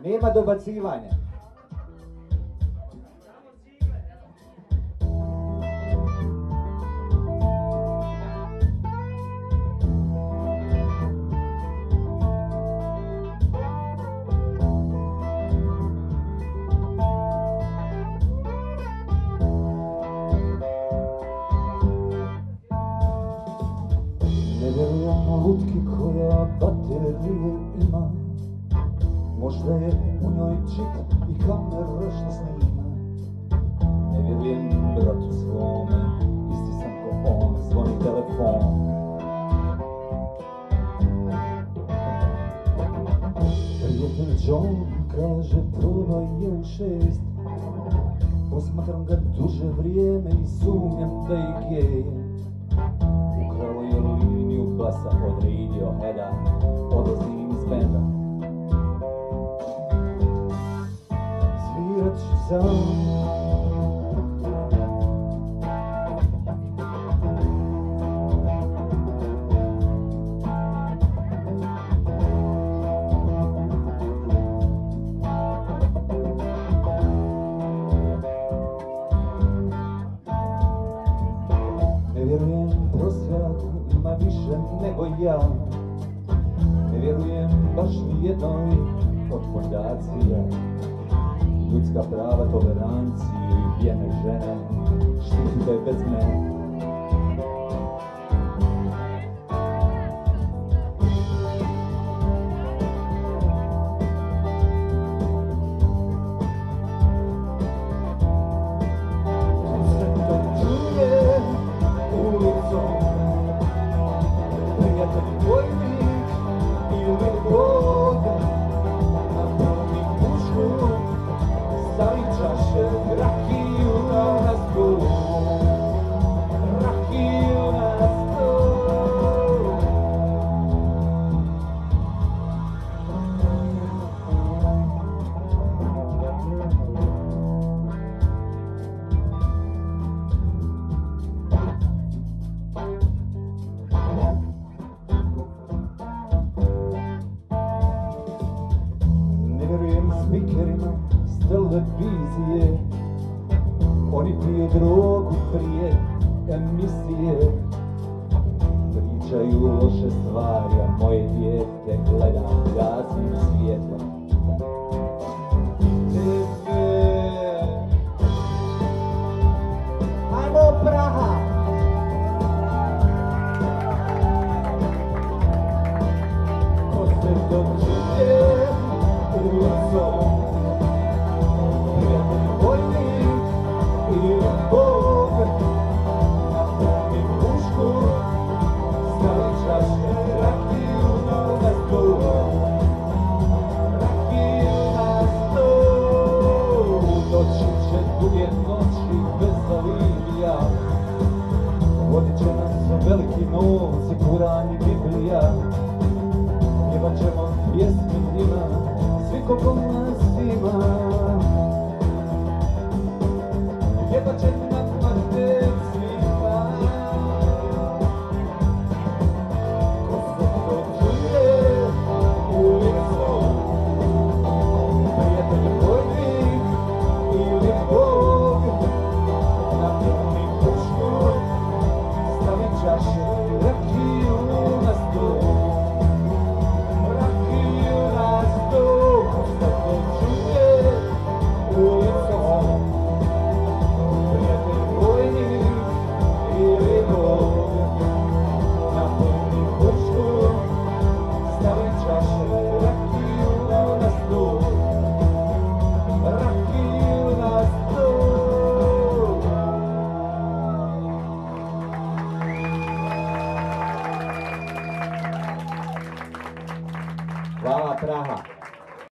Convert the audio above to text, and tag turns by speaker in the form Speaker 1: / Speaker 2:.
Speaker 1: Nema dobacivanja.
Speaker 2: Ne vjerujem u lutki koja baterije ima. Možda je u njoj čip i kamera što snima. Ne vjerujem bratu svome, isti sam ko on, zvoni telefon. Prijatelj John kaže probaj je u 6. Posmatram ga duže vrijeme i sumnjam da je gej. Ukrao je liniju basa od Radioheada, odlazim iz benda. Svirat ću sam. Ne vjerujem prosvjatu, ima više nego ja. Ne vjerujem baš ni jednoj od fondacija. Ljudska prava, toleranciju i pijene žene štitite bez mene. Spikerima s televizije, oni piju drogu prije emisije. Pričaju loše stvari, a moje dijete gleda, gasim svjetlo. Tebe, ajmo Praha! Ko se dočuje ulicom, prijatelj vojnik ili Bog, napuni pušku, stavi čaše rakiju na stol, rakiju na stol. Doći će duge noći bez alibija, vodit će nas veliki novci, Kuran i Biblija. Pjevat ćemo pjesmi njima, svi koliko nas ima. Pjevat će nam kvartet svima. Ko se to čuje ulicom, prijatelj vojnik ili Bog, napuni pušku, stavi čaše rakiju na stol.
Speaker 1: Hvala Praha.